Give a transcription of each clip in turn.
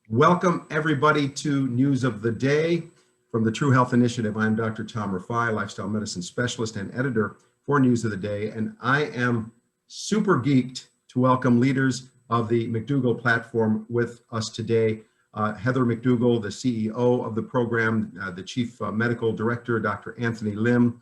Welcome everybody to News of the Day from the True Health Initiative. I'm Dr. Tom Rifai, lifestyle medicine specialist and editor for News of the Day, and I am super geeked to welcome leaders of the McDougall platform with us today. Heather McDougall, the CEO of the program, the Chief Medical Director, Dr. Anthony Lim.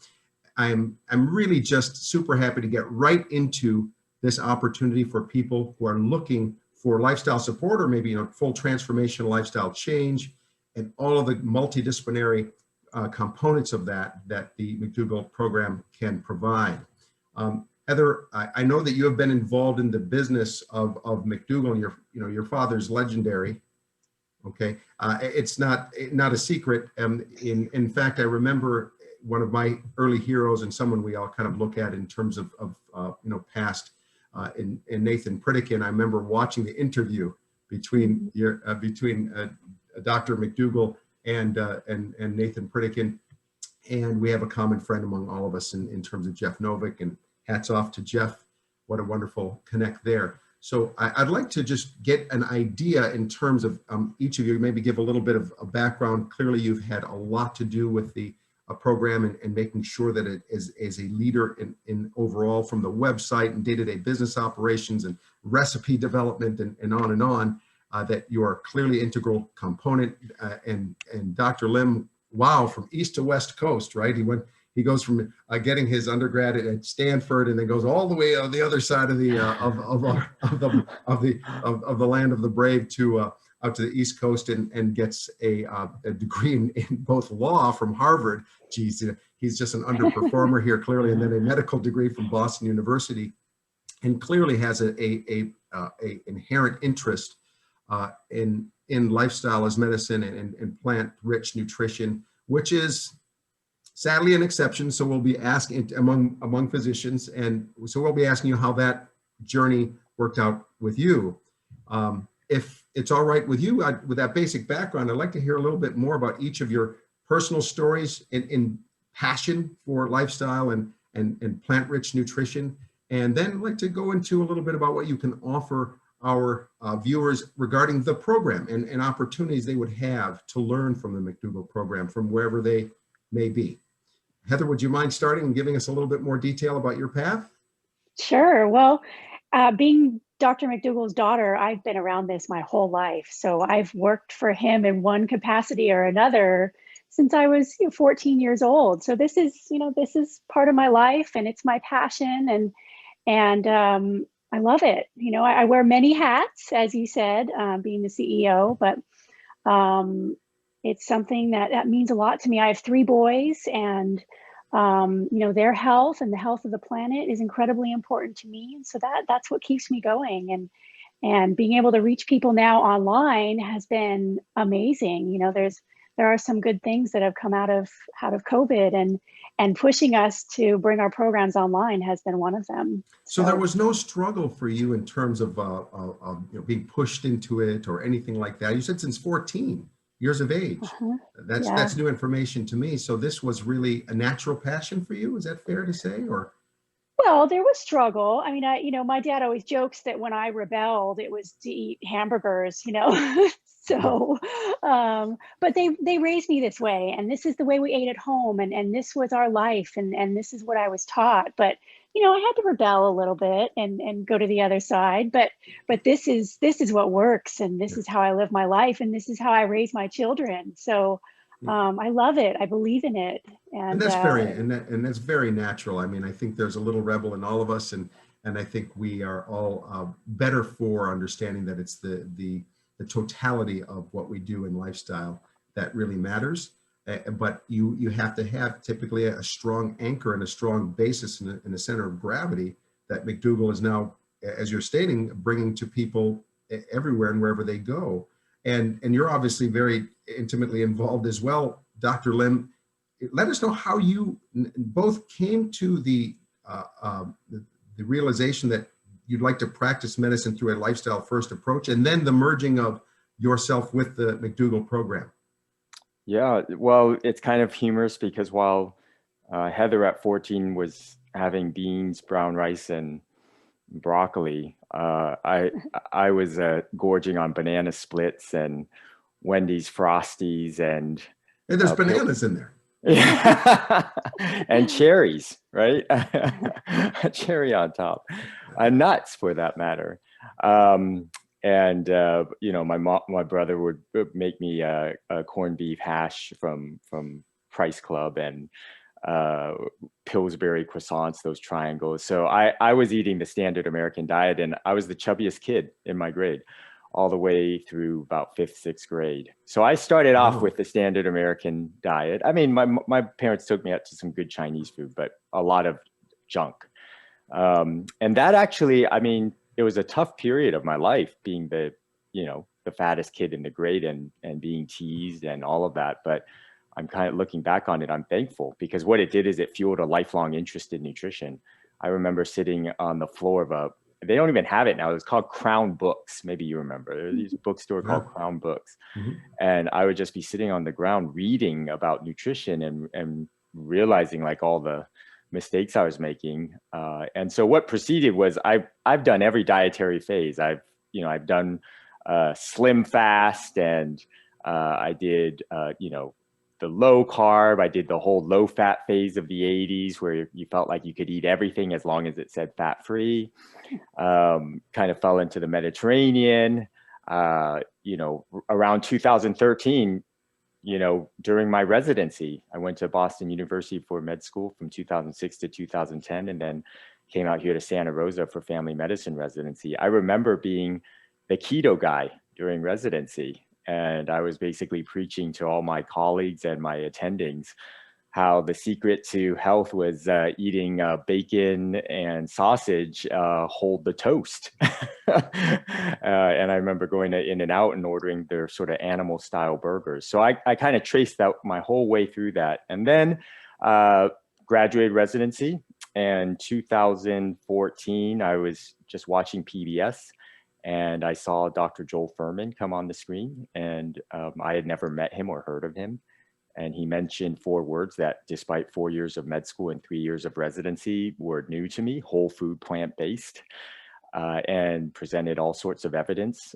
I'm really just super happy to get right into this opportunity for people who are looking for lifestyle support or maybe full transformational lifestyle change and all of the multidisciplinary components of that the McDougall program can provide. Heather, I know that you have been involved in the business of McDougall, and your father's legendary. Okay, it's not a secret. In fact, I remember one of my early heroes and someone we all kind of look at in terms of past. In Nathan Pritikin. I remember watching the interview between Dr. McDougall and Nathan Pritikin, and we have a common friend among all of us in terms of Jeff Novick, and hats off to Jeff. What a wonderful connect there. So I'd like to just get an idea in terms of each of you, maybe give a little bit of a background. Clearly you've had a lot to do with the program and making sure that it is a leader in overall from the website and day-to-day business operations and recipe development and on, that you are clearly integral component. And Dr. Lim, wow, from east to west coast, right? He goes from getting his undergrad at Stanford and then goes all the way on the other side of the land of the brave to out to the East Coast and gets a degree in both law from Harvard. Geez, he's just an underperformer here clearly, and then a medical degree from Boston University, and clearly has a inherent interest in lifestyle as medicine and plant-rich nutrition, which is sadly an exception. So we'll be asking among physicians, and so we'll be asking you how that journey worked out with you. If it's all right with you, with that basic background, I'd like to hear a little bit more about each of your personal stories in passion for lifestyle and plant-rich nutrition. And then I'd like to go into a little bit about what you can offer our viewers regarding the program and opportunities they would have to learn from the McDougall program from wherever they may be. Heather, would you mind starting and giving us a little bit more detail about your path? Sure. Well, being Dr. McDougall's daughter, I've been around this my whole life. So I've worked for him in one capacity or another since I was 14 years old. So this is part of my life, and it's my passion, and I love it. I wear many hats, as you said, being the CEO, but it's something that means a lot to me. I have 3 boys, and their health and the health of the planet is incredibly important to me. And so that's what keeps me going. And being able to reach people now online has been amazing. There are some good things that have come out of COVID, and pushing us to bring our programs online has been one of them. So there was no struggle for you in terms of being pushed into it or anything like that. You said since 14 years of age. That's new information to me. So this was really a natural passion for you. Is that fair to say? Or well, there was struggle. I mean, my dad always jokes that when I rebelled, it was to eat hamburgers, So, but they raised me this way, and this is the way we ate at home, and this was our life, and this is what I was taught. But I had to rebel a little bit and go to the other side. But this is what works, and this is how I live my life, and this is how I raise my children. So I love it. I believe in it, and that's that's very natural. I mean, I think there's a little rebel in all of us, and I think we are all better for understanding that it's the totality of what we do in lifestyle that really matters. But you have to have typically a strong anchor and a strong basis in the center of gravity that McDougall is now, as you're stating, bringing to people everywhere and wherever they go. And you're obviously very intimately involved as well, Dr. Lim. Let us know how you both came to the realization that you'd like to practice medicine through a lifestyle first approach, and then the merging of yourself with the McDougall program. Yeah, well, it's kind of humorous because while Heather at 14 was having beans, brown rice, and broccoli, I was gorging on banana splits and Wendy's Frosties and there's bananas in there. Yeah. And cherries, right? A cherry on top, nuts for that matter. You know, my brother would make me a corned beef hash from Price Club and Pillsbury croissants, those triangles. So I was eating the standard American diet, and I was the chubbiest kid in my grade all the way through about 5th, 6th grade. So I started off with the standard American diet. I mean, my parents took me out to some good Chinese food, but a lot of junk. And that actually, I mean, it was a tough period of my life, being the, you know, the fattest kid in the grade and being teased and all of that. But I'm kind of looking back on it, I'm thankful, because what it did is it fueled a lifelong interest in nutrition. I remember sitting on the floor of they don't even have it now. It's called Crown Books. Maybe you remember. There's a bookstore called Crown Books. Mm-hmm. And I would just be sitting on the ground reading about nutrition and realizing like all the mistakes I was making. And so what preceded was I've done every dietary phase. I've done slim fast, and I did, you know, the low carb. I did the whole low fat phase of the 80s where you felt like you could eat everything as long as it said fat free. Kind of fell into the Mediterranean, you know, around 2013, you know, during my residency. I went to Boston University for med school from 2006 to 2010, and then came out here to Santa Rosa for family medicine residency. I remember being the keto guy during residency. And I was basically preaching to all my colleagues and my attendings how the secret to health was eating bacon and sausage, hold the toast. And I remember going to In-N-Out and ordering their sort of animal style burgers. So I kind of traced out my whole way through that. And then graduated residency. And 2014, I was just watching PBS. And I saw Dr. Joel Fuhrman come on the screen, and I had never met him or heard of him. And he mentioned 4 words that, despite 4 years of med school and 3 years of residency, were new to me: whole food, plant-based, and presented all sorts of evidence,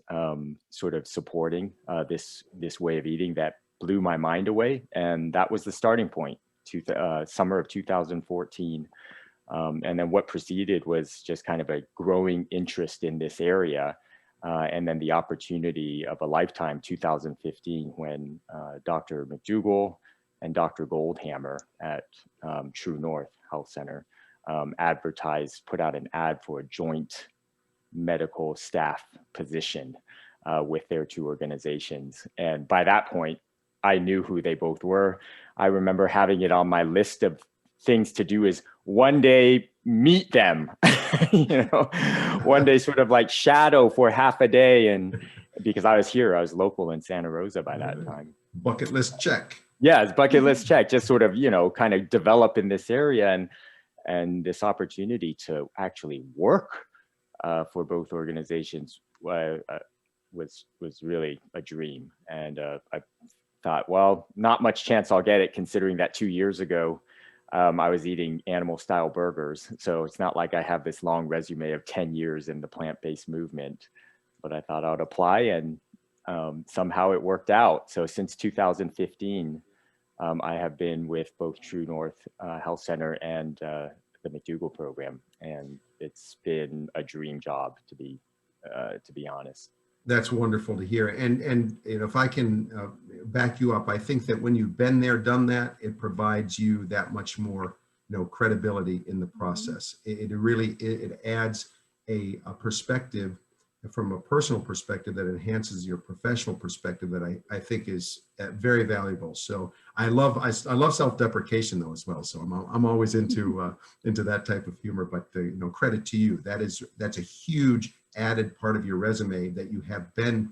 sort of supporting this way of eating that blew my mind away. And that was the starting point, summer of 2014. And then what preceded was just kind of a growing interest in this area. And then the opportunity of a lifetime, 2015, when Dr. McDougall and Dr. Goldhammer at True North Health Center put out an ad for a joint medical staff position with their 2 organizations. And by that point, I knew who they both were. I remember having it on my list of things to do is one day meet them, you know, one day sort of like shadow for half a day. And because I was local in Santa Rosa by that time. Bucket list check. Yeah, it's bucket list check, just sort of, you know, kind of develop in this area, and this opportunity to actually work for both organizations was really a dream. And I thought, well, not much chance I'll get it, considering that 2 years ago, I was eating animal style burgers. So it's not like I have this long resume of 10 years in the plant-based movement, but I thought I would apply, and somehow it worked out. So since 2015, I have been with both True North Health Center and the McDougall program. And it's been a dream job, to be honest. That's wonderful to hear. And you know, if I can back you up, I think that when you've been there, done that, it provides you that much more, you know, credibility in the process. It really adds a perspective from a personal perspective that enhances your professional perspective that I think is very valuable. So I love self-deprecation though as well. So I'm always into that type of humor. But you know, credit to you. That's a huge added part of your resume, that you have been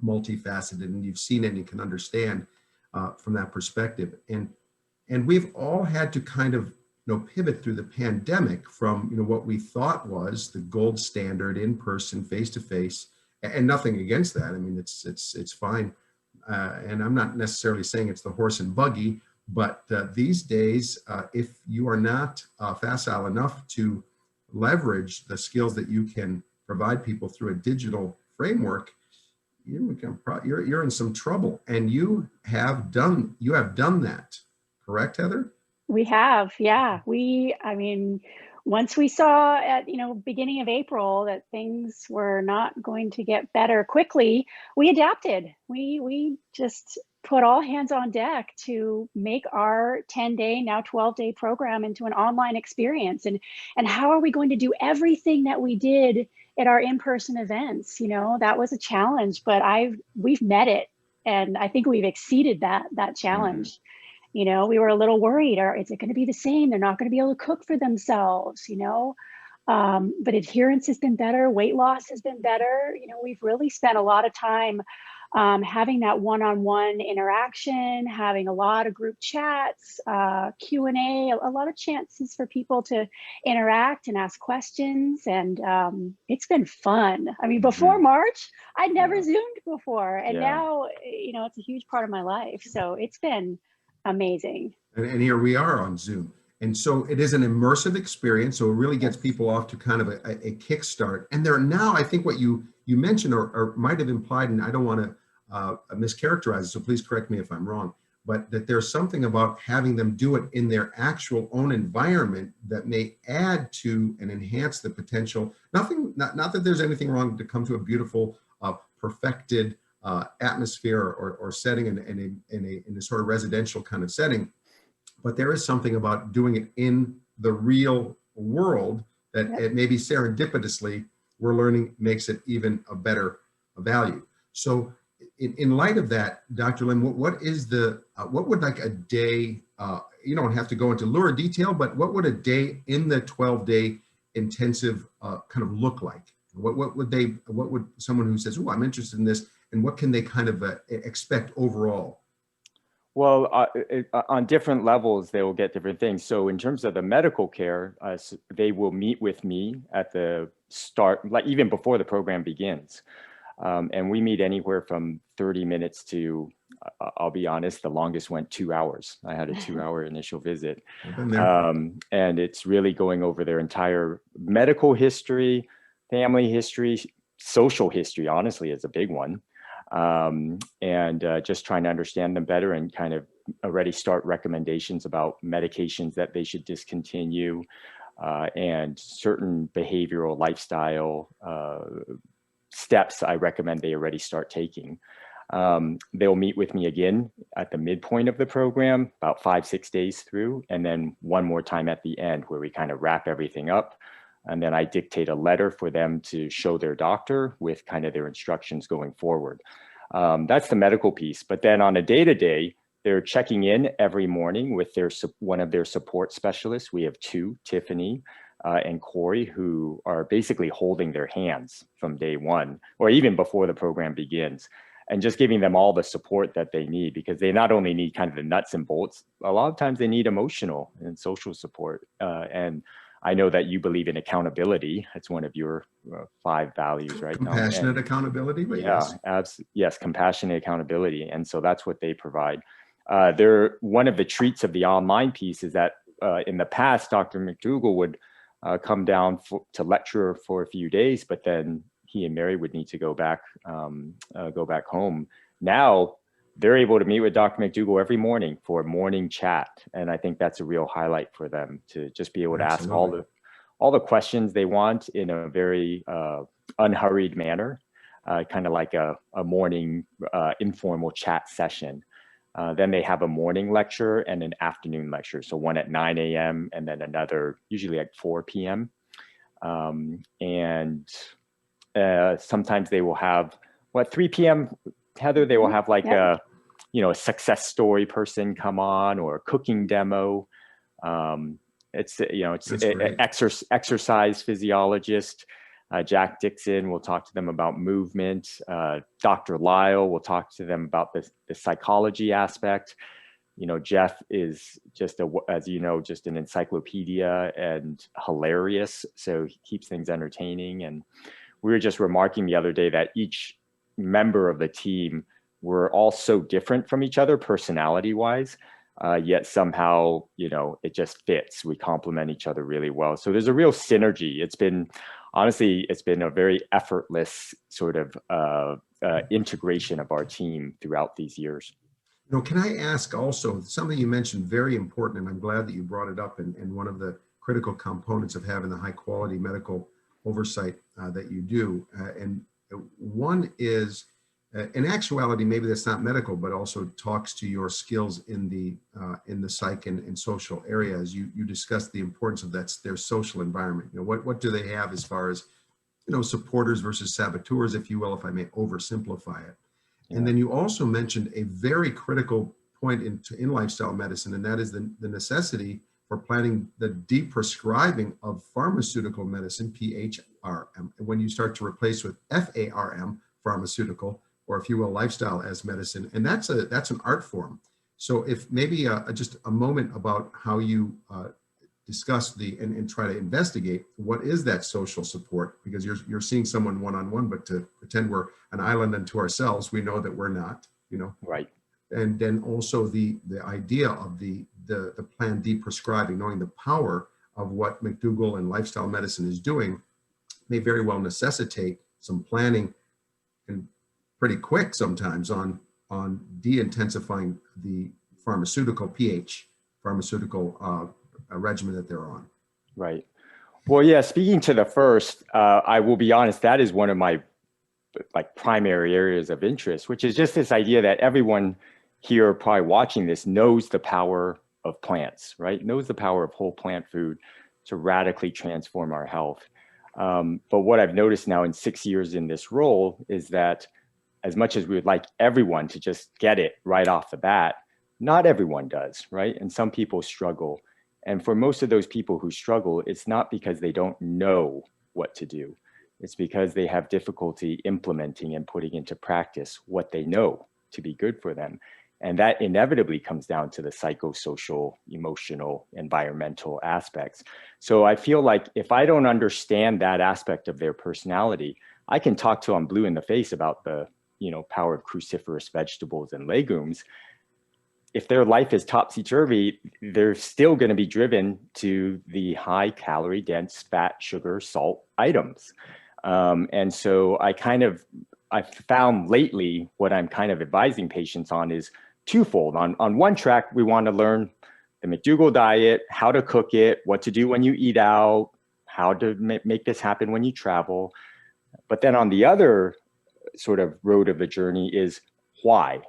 multifaceted and you've seen it and you can understand from that perspective. And we've all had to kind of, you know, pivot through the pandemic from, you know, what we thought was the gold standard in person, face to face, and nothing against that. I mean, it's fine. And I'm not necessarily saying it's the horse and buggy, but these days, if you are not facile enough to leverage the skills that you can provide people through a digital framework, you're in some trouble. And you have done that, correct, Heather? We have, yeah. I mean, once we saw at, beginning of April that things were not going to get better quickly, we adapted. We just put all hands on deck to make our 10-day, now 12-day program into an online experience. And how are we going to do everything that we did at our in-person events? That was a challenge, but we've met it. And I think we've exceeded that challenge. Mm-hmm. We were a little worried, or is it going to be the same? They're not going to be able to cook for themselves, but adherence has been better. Weight loss has been better. We've really spent a lot of time having that one-on-one interaction, having a lot of group chats, Q&A, a lot of chances for people to interact and ask questions. And it's been fun. I mean, before March, I'd never Zoomed before. And now, it's a huge part of my life. So it's been amazing. And here we are on Zoom. And so it is an immersive experience. So it really gets people off to kind of a kickstart. And there now, I think what you mentioned or might have implied, and I don't want to mischaracterize it, so please correct me if I'm wrong, but that there's something about having them do it in their actual own environment that may add to and enhance the potential. Not that there's anything wrong to come to a beautiful, perfected atmosphere or setting in a sort of residential kind of setting, but there is something about doing it in the real world that it maybe serendipitously we're learning makes it even a better value. So in light of that, Dr. Lim, what would like a day, you don't have to go into lurid detail, but what would a day in the 12-day intensive kind of look like? What would someone who says, oh, I'm interested in this, and what can they kind of expect overall? Well, on different levels, they will get different things. So in terms of the medical care, they will meet with me at the start, like even before the program begins. And we meet anywhere from 30 minutes to, I'll be honest, the longest went 2 hours. I had a 2-hour initial visit. And it's really going over their entire medical history, family history, social history, honestly, is a big one. And just trying to understand them better and kind of already start recommendations about medications that they should discontinue and certain behavioral lifestyle steps I recommend they already start taking. They'll meet with me again at the midpoint of the program, about 5-6 days through, and then one more time at the end where we kind of wrap everything up. And then I dictate a letter for them to show their doctor with kind of their instructions going forward. That's the medical piece. But then on a day-to-day, they're checking in every morning with one of their support specialists. We have two, Tiffany and Corey, who are basically holding their hands from day one, or even before the program begins, and just giving them all the support that they need, because they not only need kind of the nuts and bolts, a lot of times they need emotional and social support. And I know that you believe in accountability. It's one of your 5 values, right? Compassionate accountability, but yes, compassionate accountability. And so that's what they provide. One of the treats of the online piece is that in the past, Dr. McDougall would come down to lecture for a few days, but then he and Mary would need to go back home. Now they're able to meet with Dr. McDougall every morning for a morning chat. And I think that's a real highlight for them to just be able to ask all the questions they want in a very unhurried manner, kind of like a morning informal chat session. Then they have a morning lecture and an afternoon lecture. So one at 9 a.m. and then another usually at 4 p.m. Sometimes they will have, 3 p.m., Heather, they will have like a success story person come on, or a cooking demo. It's exercise physiologist, Jack Dixon will talk to them about movement. Dr. Lyle will talk to them about the psychology aspect. Jeff is just just an encyclopedia and hilarious. So he keeps things entertaining. And we were just remarking the other day that each member of the team were all so different from each other personality wise, yet somehow, it just fits. We complement each other really well. So there's a real synergy. It's been honestly, it's been a very effortless sort of integration of our team throughout these years. Can I ask also something you mentioned very important, and I'm glad that you brought it up, and one of the critical components of having the high quality medical oversight that you do. And one is, in actuality, maybe that's not medical, but also talks to your skills in the psych and social areas. You discussed the importance of their social environment. What do they have as far as, supporters versus saboteurs, if you will, if I may oversimplify it. And then you also mentioned a very critical point in lifestyle medicine, and that is the necessity for planning the deprescribing of pharmaceutical medicine, PHRM. And when you start to replace with FARM, pharmaceutical, or if you will, lifestyle as medicine, and that's an art form. So if maybe just a moment about how you discuss and try to investigate what is that social support, because you're seeing someone one-on-one, but to pretend we're an island unto ourselves, we know that we're not, Right. And then also the idea of the plan deprescribing, knowing the power of what McDougall and lifestyle medicine is doing, may very well necessitate some planning, and pretty quick sometimes, on de-intensifying the pharmaceutical regimen that they're on. Right. Well, yeah, speaking to the first, I will be honest, that is one of my primary areas of interest, which is just this idea that everyone here probably watching this knows the power of plants, right? Knows the power of whole plant food to radically transform our health. But what I've noticed now in 6 years in this role is that as much as we would like everyone to just get it right off the bat, not everyone does, right? And some people struggle. And for most of those people who struggle, it's not because they don't know what to do. It's because they have difficulty implementing and putting into practice what they know to be good for them. And that inevitably comes down to the psychosocial, emotional, environmental aspects. So I feel like if I don't understand that aspect of their personality, I can talk till I'm blue in the face about the power of cruciferous vegetables and legumes. If their life is topsy-turvy, they're still going to be driven to the high calorie dense fat, sugar, salt items. And so I found lately what I'm kind of advising patients on is twofold. On one track, we want to learn the McDougall diet, how to cook it, what to do when you eat out, how to make this happen when you travel. But then on the other sort of road of the journey is why.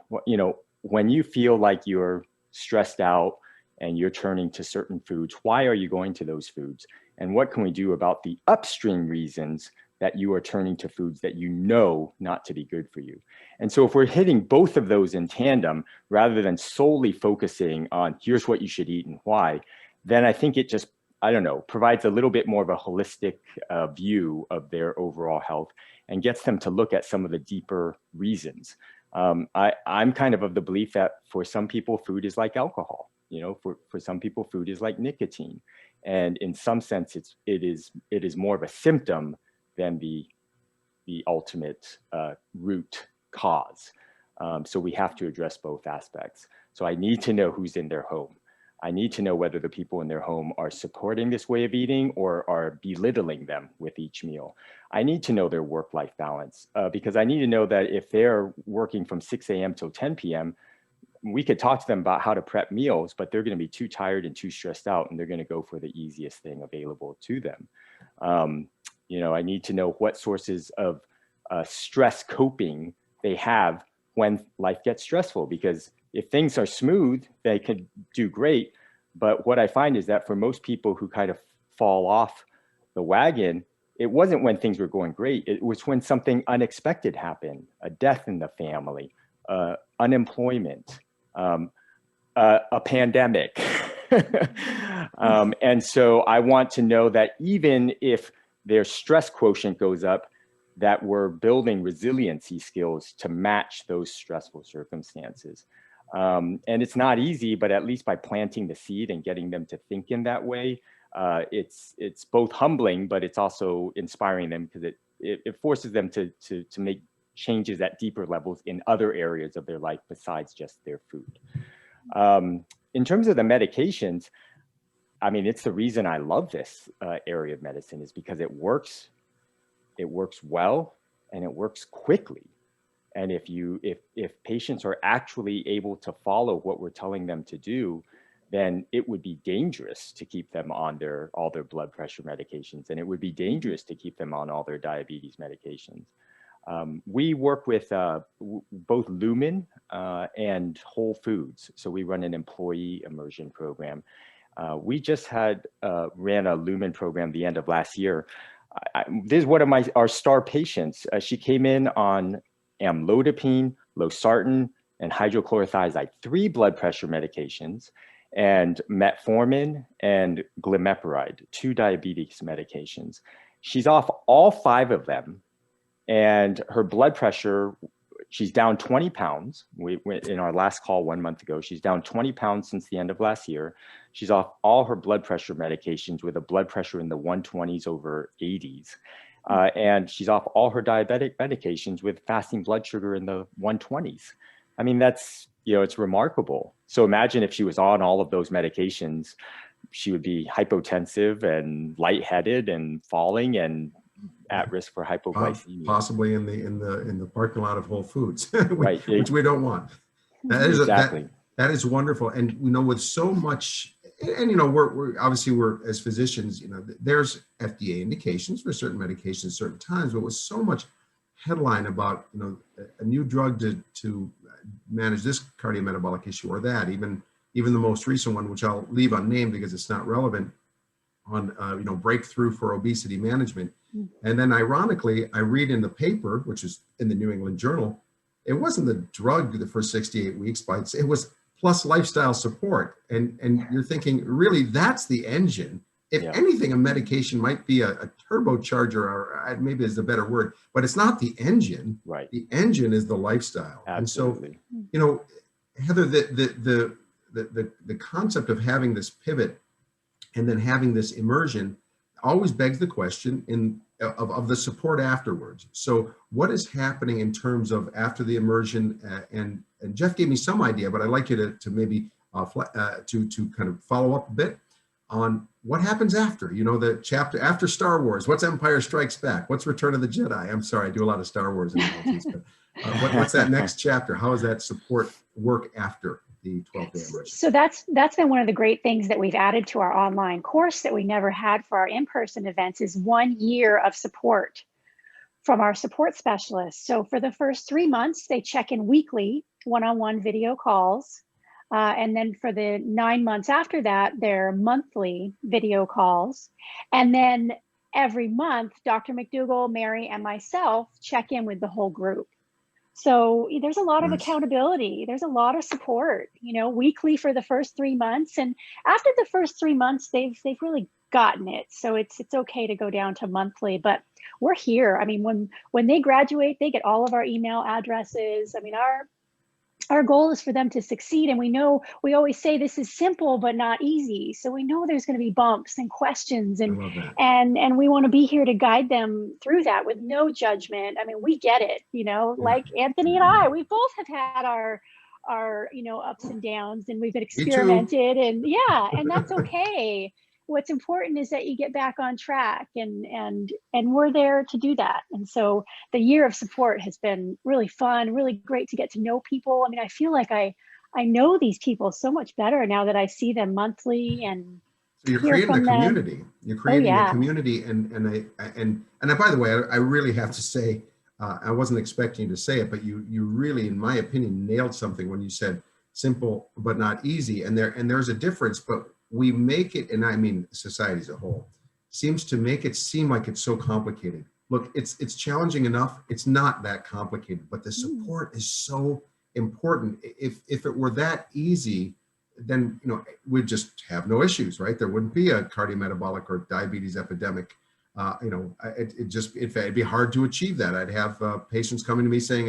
When you feel like you're stressed out and you're turning to certain foods, why are you going to those foods? And what can we do about the upstream reasons that you are turning to foods that you know not to be good for you? And so if we're hitting both of those in tandem, rather than solely focusing on here's what you should eat and why, then I think it just, provides a little bit more of a holistic view of their overall health and gets them to look at some of the deeper reasons. I'm kind of the belief that for some people, food is like alcohol. For some people, food is like nicotine. And in some sense, it is more of a symptom than the ultimate root cause. So we have to address both aspects. So I need to know who's in their home. I need to know whether the people in their home are supporting this way of eating or are belittling them with each meal. I need to know their work-life balance because I need to know that if they're working from 6 a.m. till 10 p.m., we could talk to them about how to prep meals, but they're going to be too tired and too stressed out, and they're going to go for the easiest thing available to them. I need to know what sources of stress coping they have when life gets stressful, because if things are smooth, they could do great. But what I find is that for most people who kind of fall off the wagon, it wasn't when things were going great. It was when something unexpected happened, a death in the family, unemployment, a pandemic. And so I want to know that even if their stress quotient goes up, that we're building resiliency skills to match those stressful circumstances. And it's not easy, but at least by planting the seed and getting them to think in that way, it's both humbling, but it's also inspiring them because it forces them to make changes at deeper levels in other areas of their life besides just their food. In terms of the medications, I mean, it's the reason I love this area of medicine is because it works it works well, and it works quickly. And if patients are actually able to follow what we're telling them to do, then it would be dangerous to keep them on all their blood pressure medications, and it would be dangerous to keep them on all their diabetes medications. We work with both Lumen and Whole Foods. So we run an employee immersion program. We just ran a Lumen program the end of last year. This is one of our star patients. She came in on amlodipine, losartan, and hydrochlorothiazide, 3 blood pressure medications, and metformin and glimepiride, 2 diabetes medications. She's off all 5 of them, and her blood pressure, she's down 20 pounds. We went in our last call 1 month ago. She's down 20 pounds since the end of last year. She's off all her blood pressure medications with a blood pressure in the 120s over 80s. And she's off all her diabetic medications with fasting blood sugar in the 120s. I mean, that's, it's remarkable. So imagine if she was on all of those medications, she would be hypotensive and lightheaded and falling and at risk for hypoglycemia. Possibly in the parking lot of Whole Foods, right, which we don't want. That is exactly. That is wonderful. And with so much, and we're obviously as physicians, there's FDA indications for certain medications, certain times, but with so much headline about a new drug to manage this cardiometabolic issue or that, even the most recent one, which I'll leave unnamed because it's not relevant, on breakthrough for obesity management. And then ironically, I read in the paper, which is in the New England Journal, it wasn't the drug the first 68 weeks, but it was plus lifestyle support. And you're thinking, really, that's the engine. If anything, a medication might be a turbocharger, or maybe is a better word, but it's not the engine. Right. The engine is the lifestyle. Absolutely. And so, Heather, the concept of having this pivot and then having this immersion always begs the question of the support afterwards. So what is happening in terms of after the immersion? And Jeff gave me some idea, but I'd like you to maybe to kind of follow up a bit on what happens after, the chapter after Star Wars. What's Empire Strikes Back? What's Return of the Jedi? I'm sorry, I do a lot of Star Wars analogies, but what's that next chapter? How does that support work after the 12-day immersion? So that's been one of the great things that we've added to our online course that we never had for our in-person events, is 1 year of support from our support specialists. So for the first 3 months, they check in weekly, one-on-one video calls. And then for the 9 months after that, they're monthly video calls. And then every month, Dr. McDougall, Mary, and myself check in with the whole group. So there's a lot of accountability. There's a lot of support, weekly for the first 3 months. And after the first 3 months, they've really gotten it. So it's okay to go down to monthly, but we're here. I mean, when they graduate, they get all of our email addresses. I mean, our goal is for them to succeed. And we always say this is simple, but not easy. So we know there's going to be bumps and questions, and we want to be here to guide them through that with no judgment. I mean, we get it, like Anthony and I, we both have had our ups and downs, and we've experimented, and that's okay. What's important is that you get back on track, and we're there to do that. And so the year of support has been really fun, really great to get to know people. I mean, I feel like I know these people so much better now that I see them monthly. And so you're creating a community. You're creating a community, and by the way, I really have to say, I wasn't expecting you to say it, but you really, in my opinion, nailed something when you said simple but not easy. And there's a difference, but we make it, and I mean society as a whole, seems to make it seem like it's so complicated. Look, it's challenging enough. It's not that complicated, but the support is so important. If it were that easy, then we'd just have no issues, right? There wouldn't be a cardiometabolic or diabetes epidemic. It'd be hard to achieve that. I'd have patients coming to me saying,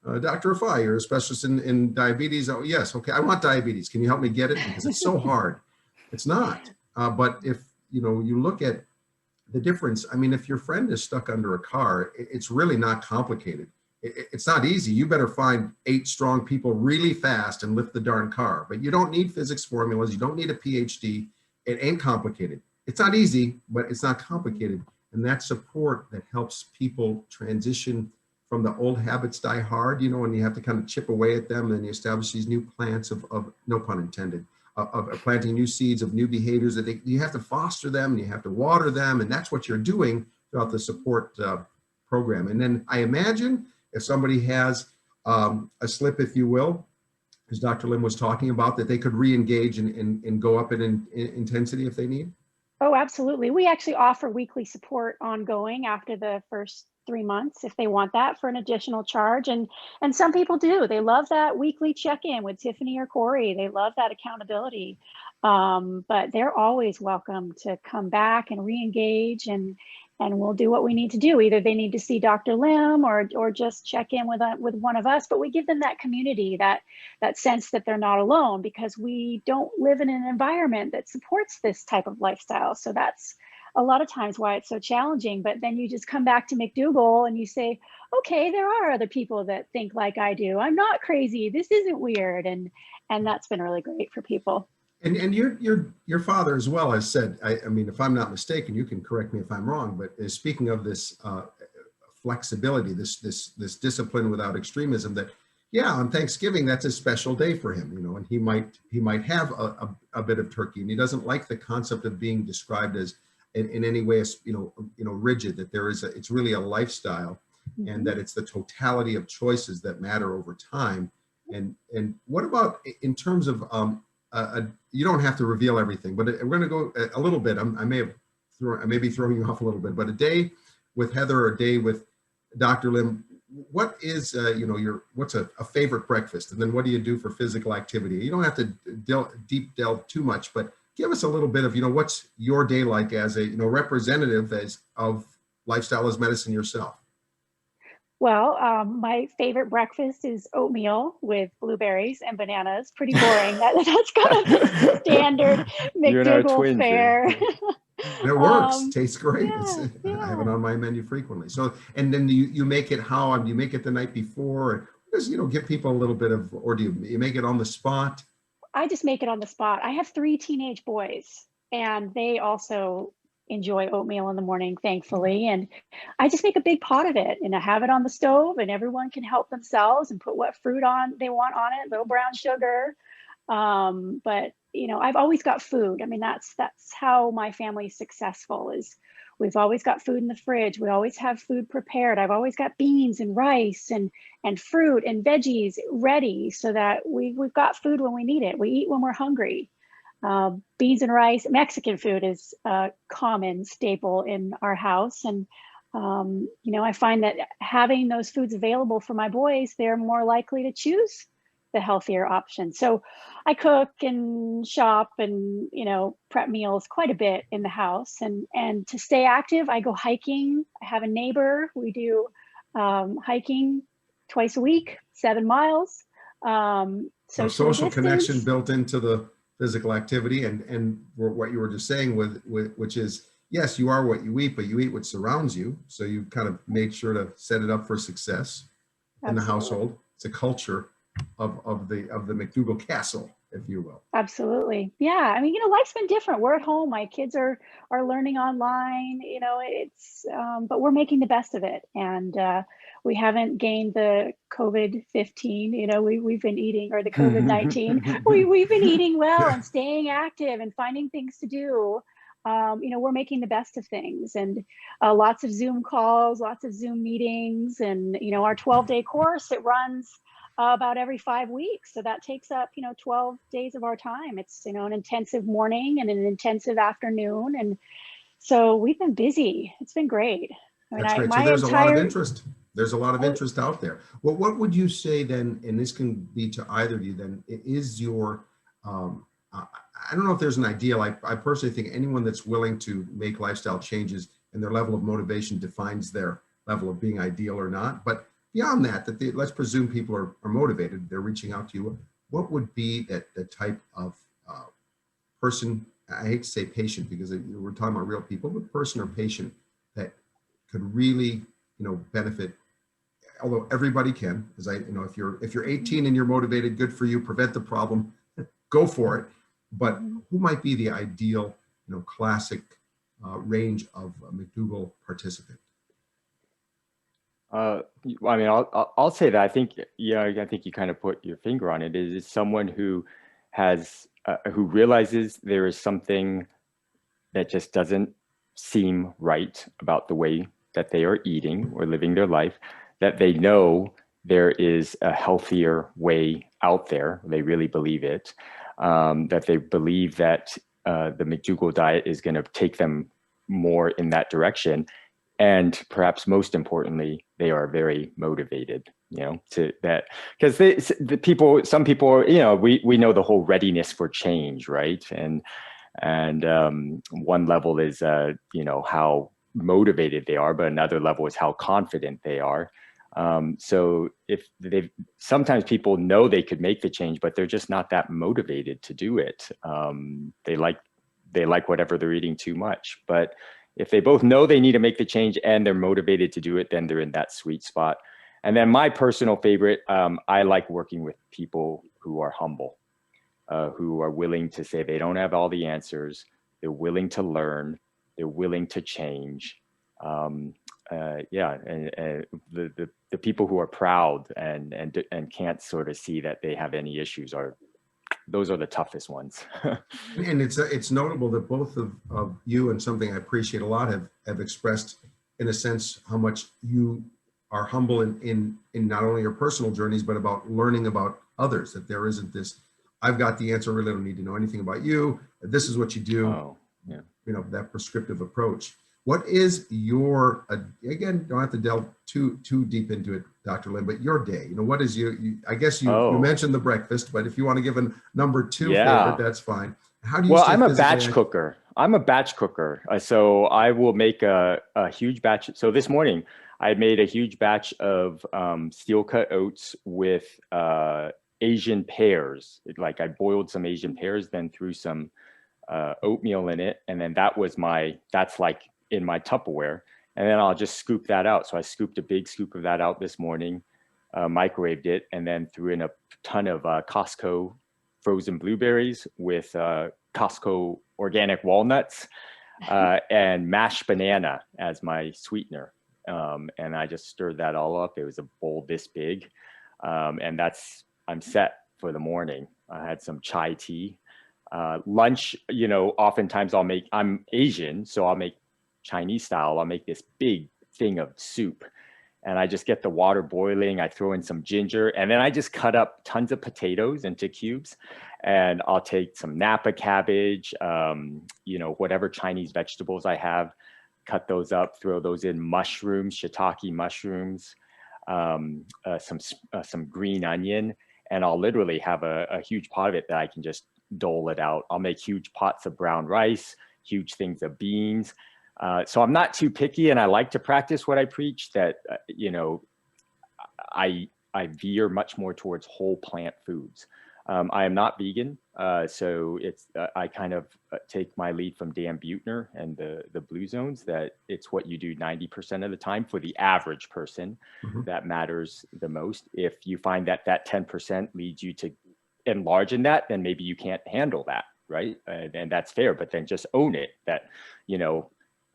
Dr. Rifai, you're a specialist in diabetes. Oh yes, okay, I want diabetes. Can you help me get it? Because it's so hard. It's not. But if you look at the difference, I mean, if your friend is stuck under a car, it's really not complicated. It's not easy. You better find 8 strong people really fast and lift the darn car. But you don't need physics formulas. You don't need a PhD. It ain't complicated. It's not easy, but it's not complicated. and that support that helps people transition from the old habits die hard, you know, and you have to kind of chip away at them, and you establish these new plants of no pun intended, of planting new seeds of new behaviors that you have to foster them, and you have to water them, and that's what you're doing throughout the support program. And then I imagine if somebody has a slip, if you will, as Dr. Lim was talking about, that they could re-engage and go up in intensity if they need. Oh, absolutely. We actually offer weekly support ongoing after the first 3 months if they want that for an additional charge. And some people do. They love that weekly check-in with Tiffany or Corey. They love that accountability. But they're always welcome to come back and re-engage, and we'll do what we need to do. Either they need to see Dr. Lim or just check in with one of us, but we give them that community, that sense that they're not alone, because we don't live in an environment that supports this type of lifestyle. So that's a lot of times why it's so challenging. But then you just come back to McDougall and you say, okay, there are other people that think like I do. I'm not crazy. This isn't weird. And that's been really great for people. And your father as well has said, I mean, if I'm not mistaken, you can correct me if I'm wrong, but speaking of this flexibility, this discipline without extremism, that yeah, on Thanksgiving, that's a special day for him, you know, and he might have a bit of turkey, and he doesn't like the concept of being described as in any way, as you know, rigid, that it's really a lifestyle, and that it's the totality of choices that matter over time. And what about in terms of, you don't have to reveal everything, but we're going to go a little bit. I may be throwing you off a little bit, but a day with Heather or a day with Dr. Lim, what is, what's a favorite breakfast? And then what do you do for physical activity? You don't have to deep delve too much, but give us a little bit of, what's your day like as a, representative of Lifestyle as Medicine yourself? Well, my favorite breakfast is oatmeal with blueberries and bananas. Pretty boring. That's kind of the standard McDougall fare. It works. Tastes great. Yeah. I have it on my menu frequently. So, and then you make it how? Do you make it the night before? Just, give people a little bit of, or do you make it on the spot? I just make it on the spot. I have 3 teenage boys, and they also enjoy oatmeal in the morning, thankfully. And I just make a big pot of it, and I have it on the stove, and everyone can help themselves and put what fruit they want on it, little brown sugar. But I've always got food. I mean, that's how my family's successful, is we've always got food in the fridge. We always have food prepared. I've always got beans and rice and fruit and veggies ready, so that we've got food when we need it. We eat when we're hungry. Beans and rice, Mexican food is a common staple in our house. And, I find that having those foods available for my boys, they're more likely to choose the healthier option. So I cook and shop and, prep meals quite a bit in the house. And to stay active, I go hiking. I have a neighbor. We do hiking twice a week, 7 miles. So social connection built into the physical activity, and what you were just saying which is, yes, you are what you eat, but you eat what surrounds you. So you kind of made sure to set it up for success in the household. It's a culture of the McDougall castle, if you will. Absolutely. Yeah. I mean, life's been different. We're at home. My kids are learning online, but we're making the best of it. And we haven't gained the COVID-15, we've been eating, or the COVID-19, we've been eating well and staying active and finding things to do. We're making the best of things, and lots of Zoom calls, lots of Zoom meetings, and, our 12-day course, it runs about every 5 weeks. So that takes up, 12 days of our time. It's, an intensive morning and an intensive afternoon. And so we've been busy. It's been great. That's great. So there's a lot of interest. There's a lot of interest out there. Well, what would you say then, and this can be to either of you then, is your, I don't know if there's an ideal. I personally think anyone that's willing to make lifestyle changes and their level of motivation defines their level of being ideal or not. But beyond that, let's presume people are motivated, they're reaching out to you. What would be the type of person, I hate to say patient because we're talking about real people, but person or patient that could really, benefit, although everybody can, as if you're 18 and you're motivated, good for you, prevent the problem, go for it. But who might be the ideal, classic range of McDougall participant? I mean, I'll say that I think, yeah, I think you kind of put your finger on it. It is someone who has, who realizes there is something that just doesn't seem right about the way that they are eating or living their life, that they know there is a healthier way out there. They really believe it, that they believe that the McDougall diet is going to take them more in that direction. And perhaps most importantly, they are very motivated, you know, to that, because the people, some people, you know, we know the whole readiness for change, right? And one level is, you know, how motivated they are, but another level is how confident they are. So if sometimes people know they could make the change, but they're just not that motivated to do it. They like whatever they're eating too much, but if they both know they need to make the change and they're motivated to do it, then they're in that sweet spot. And then my personal favorite, I like working with people who are humble, who are willing to say they don't have all the answers. They're willing to learn. They're willing to change. Yeah, and the people who are proud and can't sort of see that they have any issues those are the toughest ones. And it's notable that both of you, and something I appreciate a lot, have expressed in a sense how much you are humble in not only your personal journeys, but about learning about others, that there isn't this, I've got the answer, really don't need to know anything about you, this is what you do. Oh, yeah. You know, that prescriptive approach. What is your, again, don't have to delve too deep into it, Dr. Lim, but your day, you know, what is I guess you mentioned the breakfast, but if you want to give a number two favorite, that's fine. How do you I'm a batch cooker. I'm a batch cooker. So I will make a huge batch. So this morning I made a huge batch of steel cut oats with Asian pears. Like I boiled some Asian pears, then threw some oatmeal in it. And then that's like in my Tupperware. And then I'll just scoop that out. So I scooped a big scoop of that out this morning, microwaved it, and then threw in a ton of Costco frozen blueberries with Costco organic walnuts and mashed banana as my sweetener. And I just stirred that all up. It was a bowl this big. And I'm set for the morning. I had some chai tea. Lunch, you know, oftentimes I'm Asian, so I'll make Chinese style. I'll make this big thing of soup, and I just get the water boiling. I throw in some ginger, and then I just cut up tons of potatoes into cubes, and I'll take some Napa cabbage, you know, whatever Chinese vegetables I have, cut those up, throw those in, mushrooms, shiitake mushrooms, some green onion, and I'll literally have a huge pot of it that I can just dole it out. I'll make huge pots of brown rice, huge things of beans. So I'm not too picky, and I like to practice what I preach, that, you know, I veer much more towards whole plant foods. I am not vegan, so I kind of take my lead from Dan Buettner and the Blue Zones, that it's what you do 90% of the time for the average person that matters the most. If you find that 10% leads you to enlarge in that, then maybe you can't handle that, right? And that's fair, but then just own it, that, you know,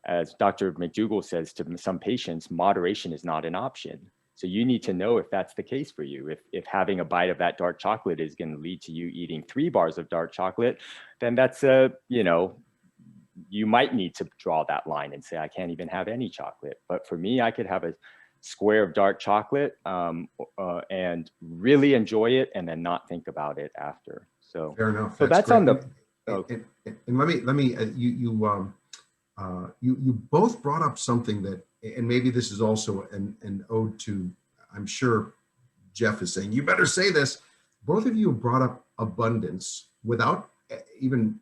as Dr. McDougall says to some patients, moderation is not an option. So you need to know if that's the case for you. If having a bite of that dark chocolate is going to lead to you eating 3 bars of dark chocolate, then that's you know, you might need to draw that line and say, I can't even have any chocolate. But for me, I could have a square of dark chocolate and really enjoy it, and then not think about it after. So fair enough. So that's on the. And let me you both brought up something that, and maybe this is also an ode to, I'm sure Jeff is saying, you better say this. Both of you brought up abundance without even,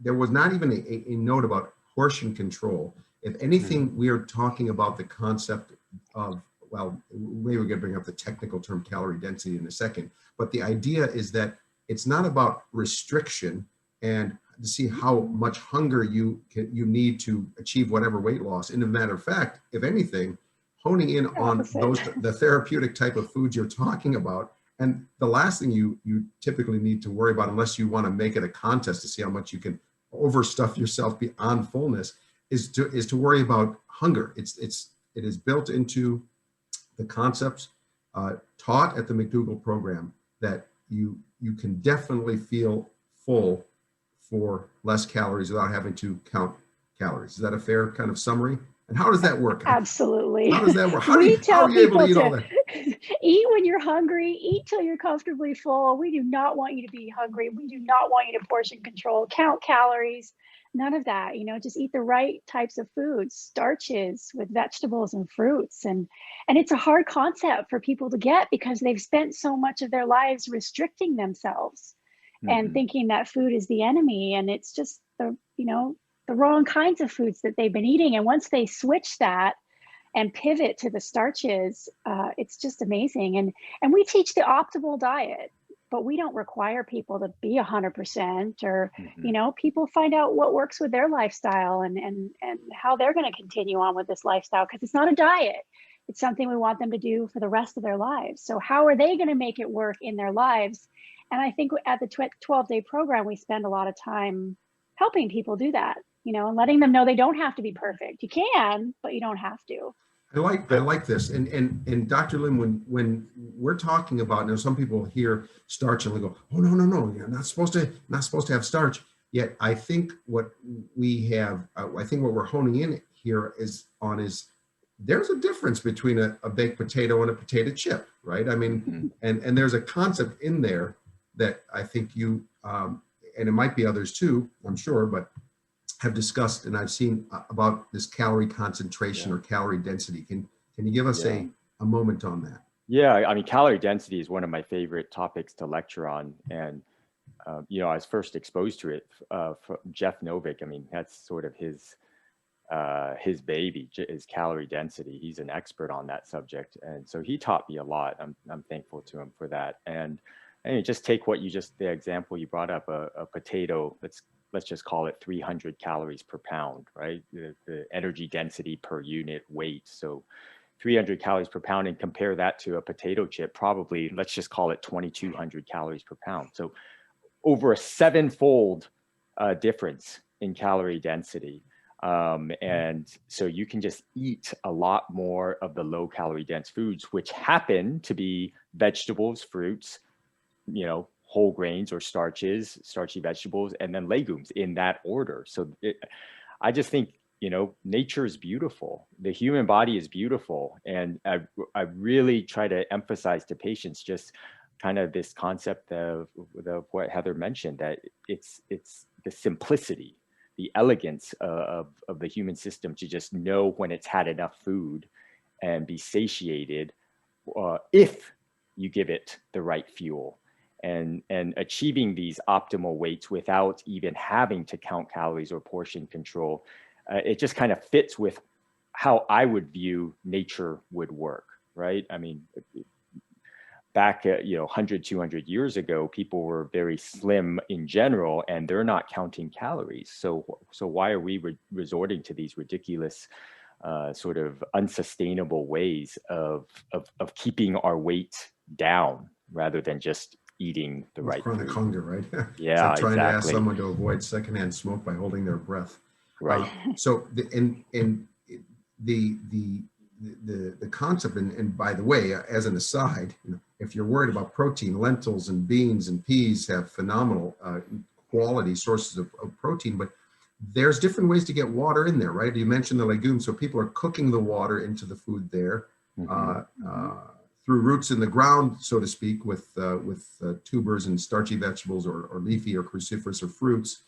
there was not even a note about portion control. If anything, we are talking about the concept of, well, maybe we're going to bring up the technical term calorie density in a second, but the idea is that it's not about restriction and to see how much hunger you need to achieve whatever weight loss. And as a matter of fact, if anything, honing in on the therapeutic type of foods you're talking about. And the last thing you typically need to worry about, unless you want to make it a contest to see how much you can overstuff yourself beyond fullness, is to worry about hunger. It is built into the concepts taught at the McDougall program that you can definitely feel full for less calories without having to count calories. Is that a fair kind of summary? And how does that work? Absolutely. How does that work? We tell are you able to eat people all that? eat when you're hungry, eat till you're comfortably full. We do not want you to be hungry. We do not want you to portion control, count calories, none of that. Just eat the right types of foods, starches with vegetables and fruits. And it's a hard concept for people to get because they've spent so much of their lives restricting themselves and thinking that food is the enemy. And it's just the wrong kinds of foods that they've been eating. And once they switch that and pivot to the starches, it's just amazing. And we teach the optimal diet, but we don't require people to be 100% or, people find out what works with their lifestyle and how they're going to continue on with this lifestyle, because it's not a diet. It's something we want them to do for the rest of their lives. So how are they going to make it work in their lives? And I think at the 12-day program, we spend a lot of time helping people do that, and letting them know they don't have to be perfect. You can, but you don't have to. I like this. And Dr. Lim, when we're talking about, some people hear starch and they go, oh, no, you're not supposed to have starch. Yet I think what we have, I think what we're honing in here is there's a difference between a baked potato and a potato chip, right? I mean, and there's a concept in there that I think you, and it might be others too, I'm sure, but have discussed, and I've seen about this calorie concentration or calorie density. Can you give us a moment on that? Yeah, I mean, calorie density is one of my favorite topics to lecture on. And, I was first exposed to it from Jeff Novick. I mean, that's sort of his baby is calorie density. He's an expert on that subject. And so he taught me a lot. I'm thankful to him for that. And just take the example you brought up, a potato, let's just call it 300 calories per pound, right? The energy density per unit weight. So 300 calories per pound, and compare that to a potato chip, probably, let's just call it 2,200 calories per pound. So over a 7-fold difference in calorie density. And so you can just eat a lot more of the low calorie dense foods, which happen to be vegetables, fruits, whole grains or starchy vegetables, and then legumes in that order. So I just think, nature is beautiful. The human body is beautiful. And I really try to emphasize to patients just kind of this concept of what Heather mentioned, that it's the simplicity, the elegance of the human system to just know when it's had enough food and be satiated if you give it the right fuel. And achieving these optimal weights without even having to count calories or portion control, it just kind of fits with how I would view nature would work, right? I mean, back 100, 200 years ago, people were very slim in general, and they're not counting calories. So why are we resorting to these ridiculous sort of unsustainable ways of keeping our weight down rather than just eating the right chronic food? hunger, right? Yeah, it's like trying to ask exactly. someone to avoid secondhand smoke by holding their breath. Right. So the concept, and by the way, as an aside, if you're worried about protein, lentils and beans and peas have phenomenal quality sources of protein, but there's different ways to get water in there, right? You mentioned the legumes, so people are cooking the water into the food there. Through roots in the ground, so to speak, with tubers and starchy vegetables or leafy or cruciferous or fruits.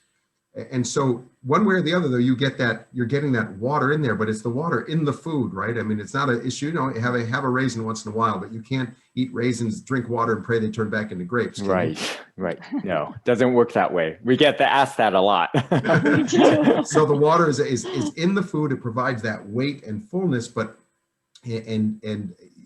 And so one way or the other, though, you're getting that water in there, but it's the water in the food, right? I mean, it's not an issue. Have a raisin once in a while, but you can't eat raisins, drink water, and pray they turn back into grapes. Right. No, doesn't work that way. We get asked that a lot. So the water is in the food. It provides that weight and fullness, but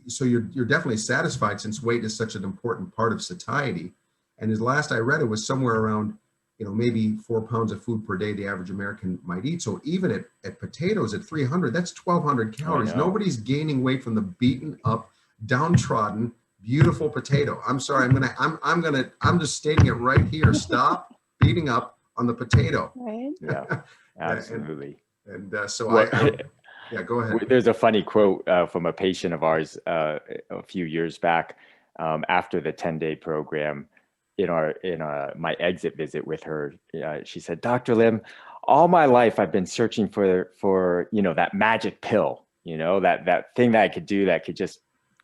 so you're definitely satisfied, since weight is such an important part of satiety. And as last I read, it was somewhere around, maybe 4 pounds of food per day the average American might eat. So even at potatoes at 300, that's 1,200 calories. Nobody's gaining weight from the beaten up, downtrodden, beautiful potato. I'm sorry, I'm just stating it right here. Stop beating up on the potato. Right. Yeah, absolutely. And so Well, yeah, go ahead. there's a funny quote from a patient of ours a few years back after the 10-day program. In my exit visit with her, she said, "Dr. Lim, all my life I've been searching for that magic pill, that thing that I could do that could just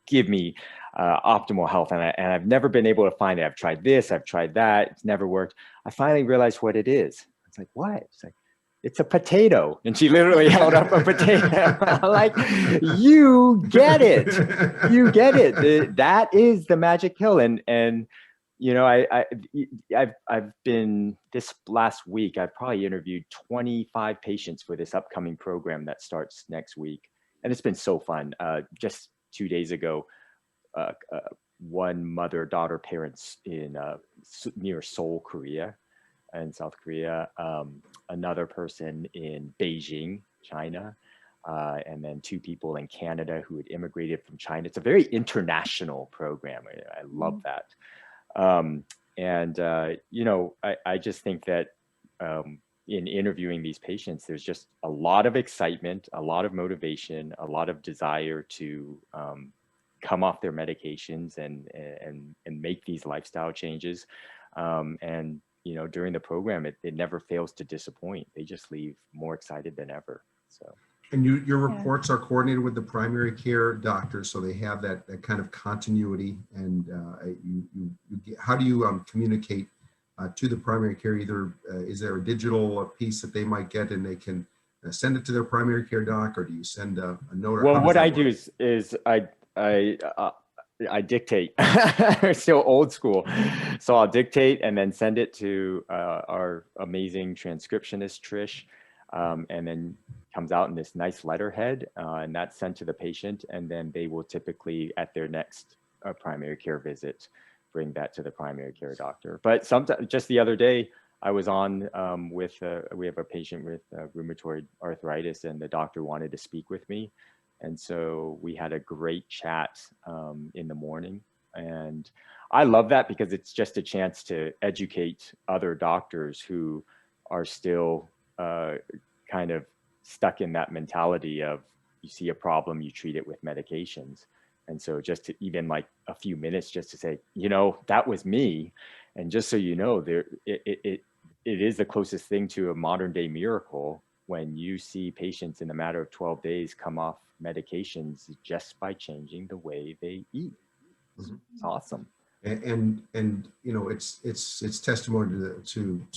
give me optimal health, and I've never been able to find it. I've tried this, I've tried that, it's never worked. I finally realized what it is." It's like, "What?" It's like, "It's a potato." And she literally held up a potato. I'm like, you get it. You get it. That is the magic pill. And I've been, this last week, I've probably interviewed 25 patients for this upcoming program that starts next week. And it's been so fun. Just 2 days ago, one mother-daughter parents in near Seoul, Korea, in South Korea, another person in Beijing, China, and then 2 people in Canada who had immigrated from China. It's a very international program. I love that. I just think that in interviewing these patients, there's just a lot of excitement, a lot of motivation, a lot of desire to come off their medications and make these lifestyle changes. During the program, it never fails to disappoint. They just leave more excited than ever. So. And your reports are coordinated with the primary care doctors, so they have that kind of continuity. And how do you communicate to the primary care? Either is there a digital piece that they might get and they can send it to their primary care doc, or do you send a note? Well, what I do is I dictate. Still old school, so I'll dictate and then send it to our amazing transcriptionist Trish, and then comes out in this nice letterhead, and that's sent to the patient, and then they will typically at their next primary care visit bring that to the primary care doctor. But sometimes, just the other day, I was on with we have a patient with rheumatoid arthritis, and the doctor wanted to speak with me. And so we had a great chat in the morning. And I love that because it's just a chance to educate other doctors who are still kind of stuck in that mentality of, you see a problem, you treat it with medications. And so just to even like a few minutes just to say, that was me. And just so you know, it is the closest thing to a modern day miracle when you see patients in a matter of 12 days come off medications just by changing the way they eat. It's awesome. And it's testimony to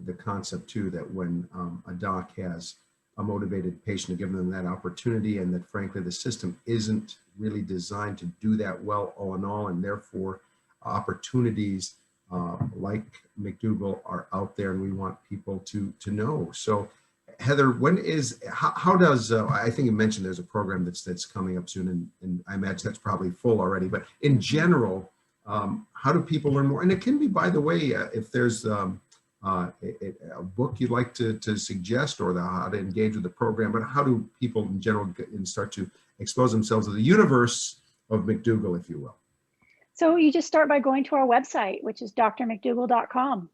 the concept too, that when a doc has a motivated patient, to give them that opportunity, and that frankly the system isn't really designed to do that well all in all, and therefore opportunities like McDougall are out there, and we want people to know. So Heather, how does I think you mentioned there's a program that's coming up soon, and I imagine that's probably full already, but in general, how do people learn more? And it can be, by the way, if there's a book you'd like to suggest, or how to engage with the program, but how do people in general start to expose themselves to the universe of McDougall, if you will? So you just start by going to our website, which is drmcdougall.com.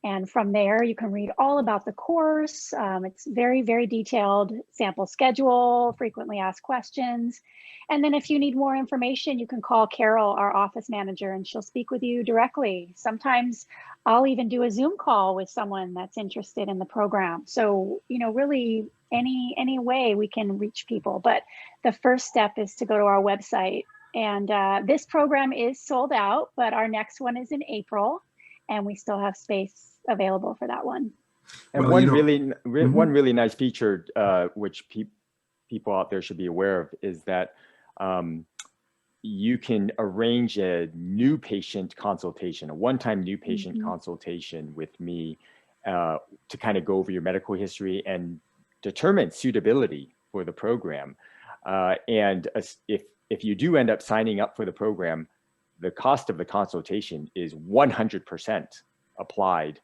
And from there, you can read all about the course. It's very, very detailed sample schedule, frequently asked questions. And then if you need more information, you can call Carol, our office manager, and she'll speak with you directly. Sometimes I'll even do a Zoom call with someone that's interested in the program. So, really any way we can reach people. But the first step is to go to our website. And this program is sold out, but our next one is in April, and we still have space available for that one. And one really nice feature, which people out there should be aware of, is that you can arrange a new patient consultation, a one-time new patient consultation with me to kind of go over your medical history and determine suitability for the program. And if you do end up signing up for the program, the cost of the consultation is 100% applied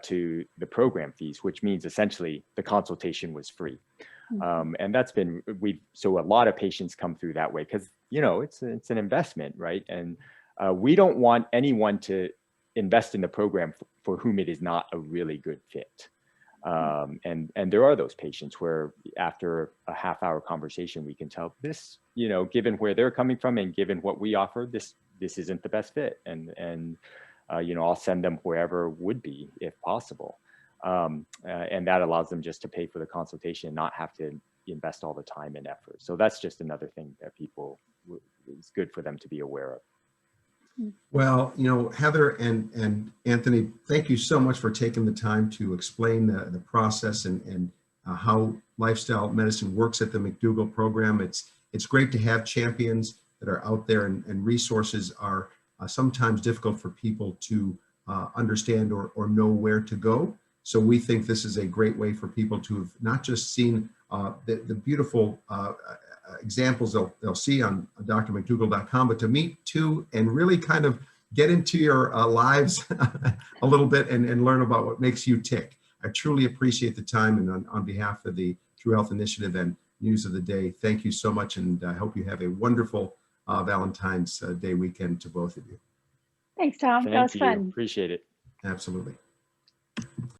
to the program fees, which means essentially the consultation was free. And that's been, so a lot of patients come through that way because, it's an investment, right? And we don't want anyone to invest in the program for whom it is not a really good fit. And there are those patients where after a half-hour conversation, we can tell this, you know, given where they're coming from and given what we offer, this isn't the best fit. And you know, I'll send them wherever would be, if possible. And that allows them just to pay for the consultation and not have to invest all the time and effort. So that's just another thing that it's good for them to be aware of. Well, you know, Heather and Anthony, thank you so much for taking the time to explain the process and how lifestyle medicine works at the McDougall program. It's great to have champions that are out there, and resources are sometimes difficult for people to understand or know where to go. So we think this is a great way for people to have not just seen the beautiful examples they'll see on drmcdougall.com, but to meet too and really kind of get into your lives a little bit and learn about what makes you tick. I truly appreciate the time, and on behalf of the True Health Initiative and News of the Day, thank you so much, and I hope you have a wonderful Valentine's Day weekend to both of you. Thanks, Tom. That was fun. Appreciate it. Absolutely.